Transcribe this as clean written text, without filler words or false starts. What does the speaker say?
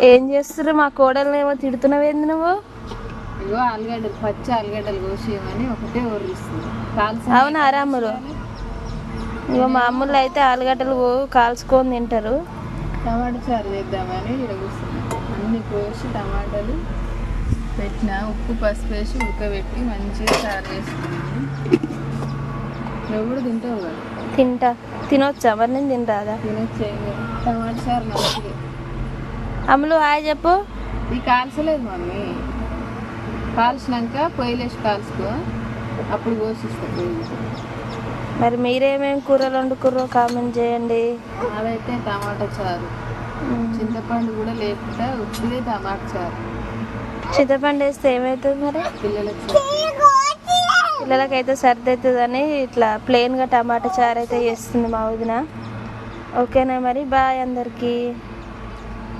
ఏం చేస్తున్నారు? మా కోడల్ని ఏమో తిడుతున్నావేంది నువ్వు? ఇగో ఆలుగడ్డలు, పచ్చి ఆలుగడ్డలు కోసేయమని ఒకటే ఊరిస్తుంది. అవునా అరాములు? ఇగో మా అమ్ముళ్ళు అయితే ఆలుగడ్డలు కాల్చుకొని తింటారు. టమాటా చారు చేద్దామని ఇక్కడ కూర్చున్నాం. అన్ని కోసి టమాటాలు పెట్టిన, ఉప్పు పసుపు వేసి ఉడకబెట్టి మంచిగా చారు చేసుకున్నాను. నువ్వు కూడా తింటావు కదా? తింటా. తినొచ్చా మరి? నేను తింటాదా? తినొచ్చే. టమాటా చారు మంచిగా. అమ్ములు హాయ్ చెప్పు. ఇది కాల్చలేదు మమ్మీ, కాల్చినాక పొయ్యిలేసి కాల్చుకో, అప్పుడు కోసిస్తా పొయ్యి. మరి మీరేమేమి కూరలు వండుకుర్రో కామెంట్ చేయండి. అదైతే టమాటా చారు, చింతపండు కూడా లేకుండా ఉప్పిదే టమాటా చారు. చింతపండు వేస్తే ఏమవుతుంది మరి? పిల్లలకైతే సర్ది అవుతుందని ఇట్లా ప్లెయిన్గా టమాటా చారు అయితే చేస్తుంది మా వదిన. ఓకేనా మరి? బాయ్ అందరికీ.